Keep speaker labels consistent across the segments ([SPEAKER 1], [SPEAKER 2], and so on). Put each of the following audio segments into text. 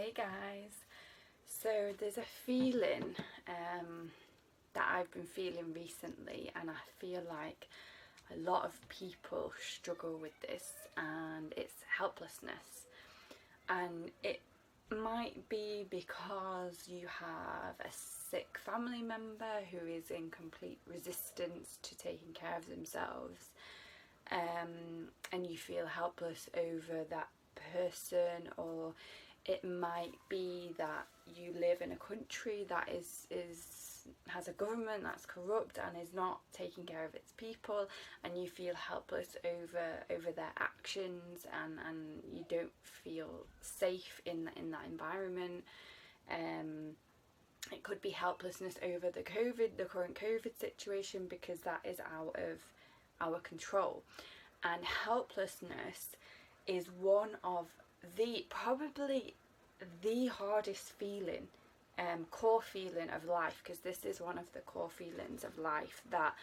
[SPEAKER 1] Hey guys, so there's a feeling that I've been feeling recently, and I feel like a lot of people struggle with this, and it's helplessness. And it might be because you have a sick family member who is in complete resistance to taking care of themselves, and you feel helpless over that person, or it might be that you live in a country that has a government that's corrupt and is not taking care of its people, and you feel helpless over their actions, and you don't feel safe in that environment. It could be helplessness over the current COVID situation, because that is out of our control. And helplessness is one of probably the hardest feeling, core feeling of life, because this is one of the core feelings of life, that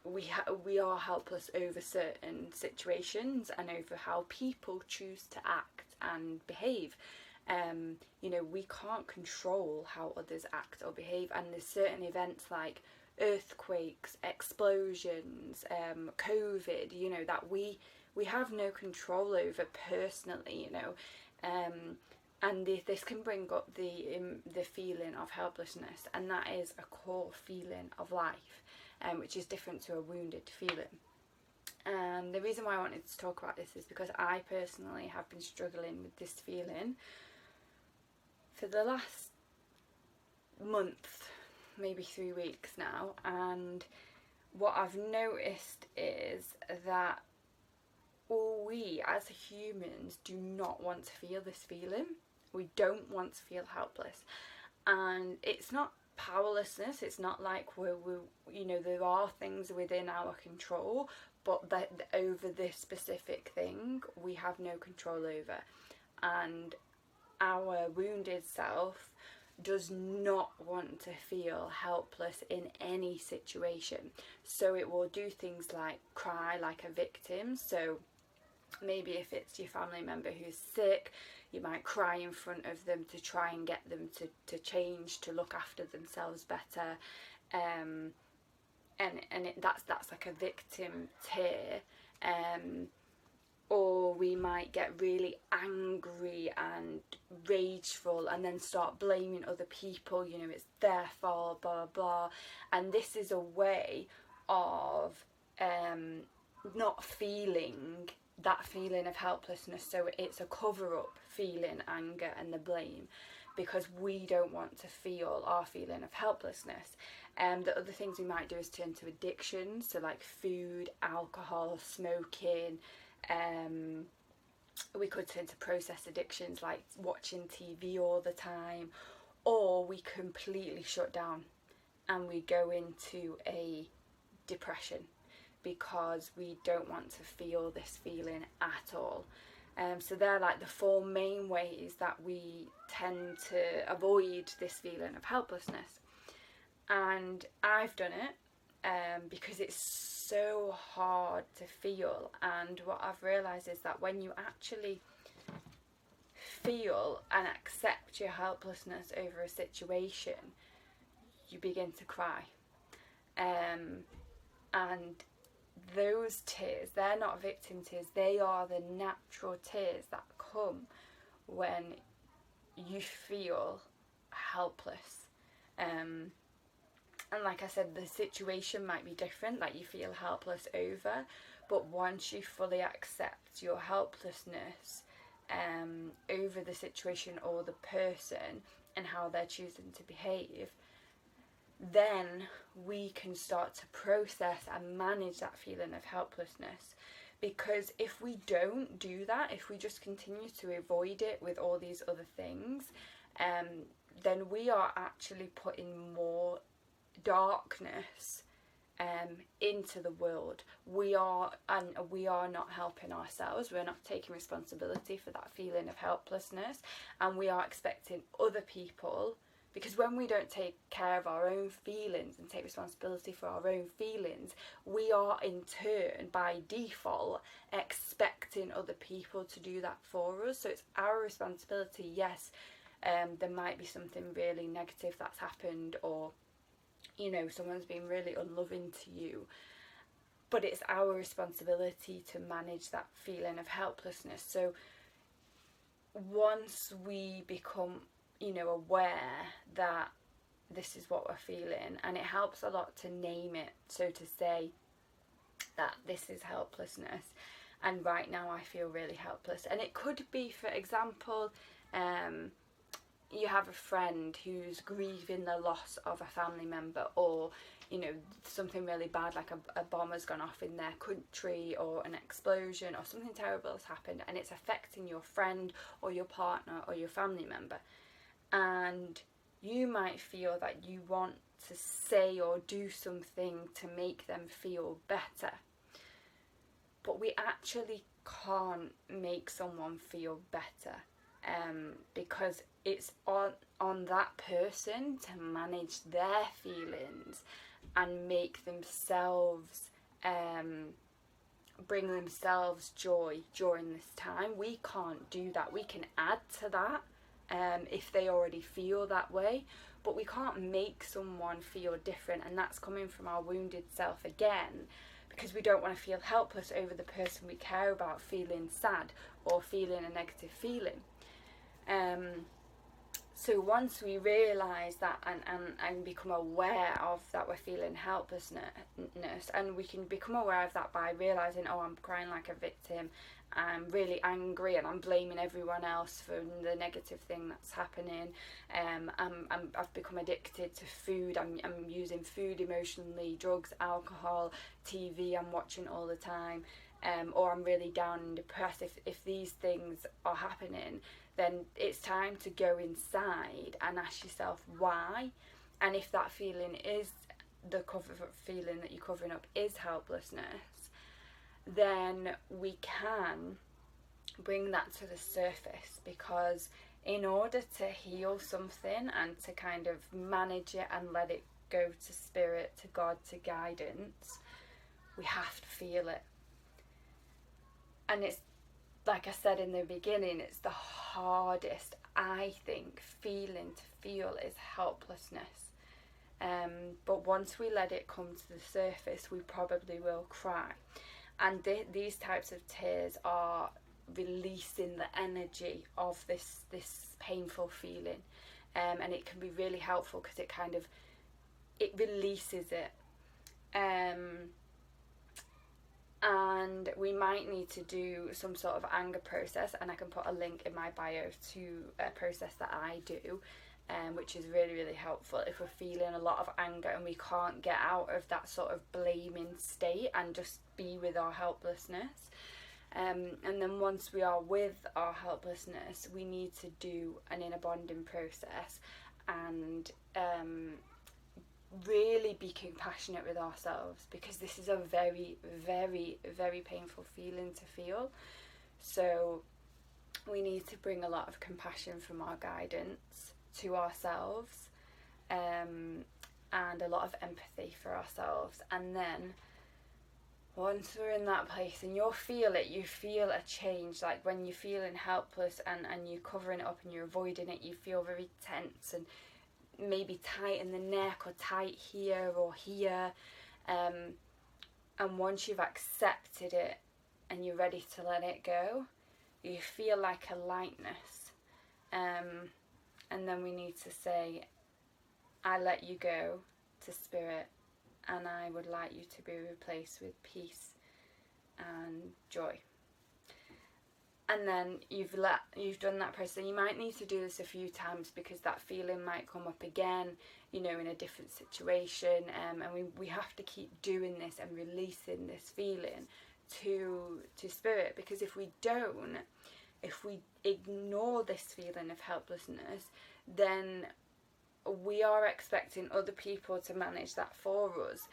[SPEAKER 1] we are helpless over certain situations and over how people choose to act and behave. We can't control how others act or behave, and there's certain events like earthquakes, explosions, COVID, that we have no control over personally, and this can bring up the feeling of helplessness, and that is a core feeling of life, which is different to a wounded feeling. And the reason why I wanted to talk about this is because I personally have been struggling with this feeling for the last month, maybe 3 weeks now. And what I've noticed is that we as humans do not want to feel this feeling. We don't want to feel helpless, and it's not powerlessness. It's not like there are things within our control, but that over this specific thing we have no control over. And our wounded self does not want to feel helpless in any situation, so it will do things like cry like a victim. So maybe if it's your family member who's sick, you might cry in front of them to try and get them to change, to look after themselves better, and that's like a victim tear. Or we might get really angry and rageful and then start blaming other people, it's their fault, blah blah. And this is a way of not feeling that feeling of helplessness. So it's a cover-up feeling, anger and the blame, because we don't want to feel our feeling of helplessness. The other things we might do is turn to addictions, so like food, alcohol, smoking. We could turn to process addictions like watching TV all the time, or we completely shut down and we go into a depression because we don't want to feel this feeling at all. So they're like the four main ways that we tend to avoid this feeling of helplessness. And I've done it because it's so hard to feel. And what I've realised is that when you actually feel and accept your helplessness over a situation, you begin to cry. And those tears, they're not victim tears, they are the natural tears that come when you feel helpless. And like I said, the situation might be different, like you feel helpless over, but once you fully accept your helplessness over the situation or the person and how they're choosing to behave, then we can start to process and manage that feeling of helplessness. Because if we don't do that, if we just continue to avoid it with all these other things, then we are actually putting more darkness into the world. We are not helping ourselves. We're not taking responsibility for that feeling of helplessness, and we are expecting other people Because when we don't take care of our own feelings and take responsibility for our own feelings, we are in turn, by default, expecting other people to do that for us. So it's our responsibility. Yes, there might be something really negative that's happened, or, you know, someone's been really unloving to you, but it's our responsibility to manage that feeling of helplessness. So once we become, you know, aware that this is what we're feeling, and it helps a lot to name it, so to say that this is helplessness, and right now I feel really helpless. And it could be, for example, you have a friend who's grieving the loss of a family member, or, you know, something really bad, like a bomb has gone off in their country, or an explosion, or something terrible has happened, and it's affecting your friend or your partner or your family member. And you might feel that you want to say or do something to make them feel better, but we actually can't make someone feel better, because it's on that person to manage their feelings and make themselves bring themselves joy during this time. We can't do that. We can add to that if they already feel that way, but we can't make someone feel different, and that's coming from our wounded self again, because we don't want to feel helpless over the person we care about feeling sad or feeling a negative feeling. So once we realise that and become aware of that we're feeling helplessness, and we can become aware of that by realising, oh, I'm crying like a victim, I'm really angry and I'm blaming everyone else for the negative thing that's happening, I've become addicted to food, I'm using food emotionally, drugs, alcohol, TV I'm watching all the time, or I'm really down and depressed. If these things are happening, then it's time to go inside and ask yourself why. And if that feeling is the feeling that you're covering up is helplessness, then we can bring that to the surface, because in order to heal something and to kind of manage it and let it go to spirit, to God, to guidance, we have to feel it. And it's, like I said in the beginning, it's the hardest, I think, feeling to feel is helplessness. But once we let it come to the surface, we probably will cry. And these types of tears are releasing the energy of this painful feeling. And it can be really helpful because it releases it. And we might need to do some sort of anger process, and I can put a link in my bio to a process that I do, which is really, really helpful if we're feeling a lot of anger and we can't get out of that sort of blaming state and just be with our helplessness. And then once we are with our helplessness, we need to do an inner bonding process and really be compassionate with ourselves, because this is a very, very, very painful feeling to feel. So we need to bring a lot of compassion from our guidance to ourselves, and a lot of empathy for ourselves. And then once we're in that place and you feel a change, like when you're feeling helpless and you're covering it up and you're avoiding it, you feel very tense and maybe tight in the neck or tight here or here, and once you've accepted it and you're ready to let it go, you feel like a lightness, and then we need to say, I let you go to spirit, and I would like you to be replaced with peace and joy. And then you've done that process. You might need to do this a few times, because that feeling might come up again, you know, in a different situation. And we have to keep doing this and releasing this feeling to spirit, because if we don't, if we ignore this feeling of helplessness, then we are expecting other people to manage that for us.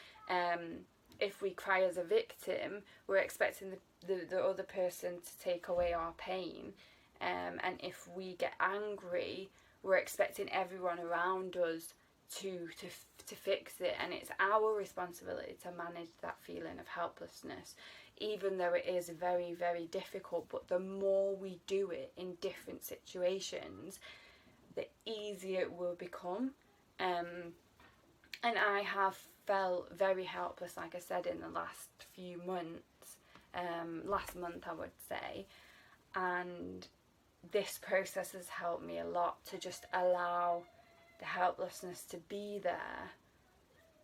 [SPEAKER 1] If we cry as a victim, we're expecting the other person to take away our pain. And if we get angry, we're expecting everyone around us to fix it, and it's our responsibility to manage that feeling of helplessness, even though it is very, very difficult. But the more we do it in different situations, the easier it will become. And I have felt very helpless, like I said, in the last few months, last month I would say, and this process has helped me a lot to just allow the helplessness to be there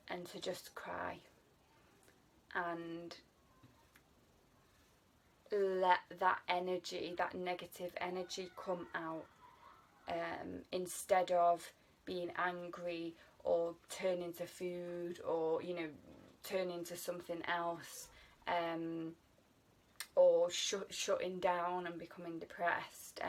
[SPEAKER 1] and to just cry and let that energy, that negative energy, come out, instead of being angry or turn into food, or turn into something else, or shutting down and becoming depressed.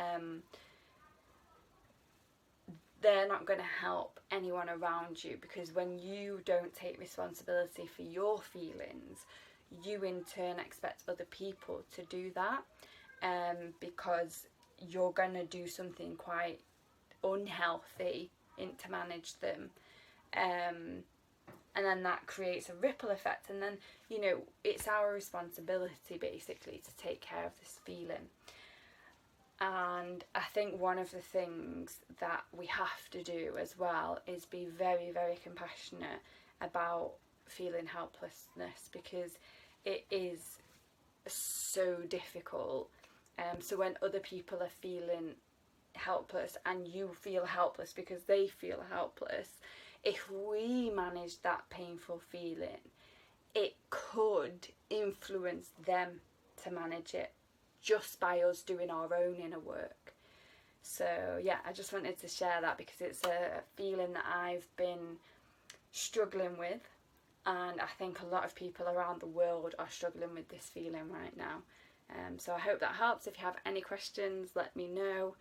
[SPEAKER 1] They're not going to help anyone around you, because when you don't take responsibility for your feelings, you in turn expect other people to do that, because you're going to do something quite unhealthy to manage them, and then that creates a ripple effect, and then it's our responsibility basically to take care of this feeling. And I think one of the things that we have to do as well is be very, very compassionate about feeling helplessness, because it is so difficult. So when other people are feeling helpless and you feel helpless because they feel helpless, if we manage that painful feeling, it could influence them to manage it just by us doing our own inner work. So yeah, I just wanted to share that, because it's a feeling that I've been struggling with, and I think a lot of people around the world are struggling with this feeling right now. So I hope that helps. If you have any questions, let me know.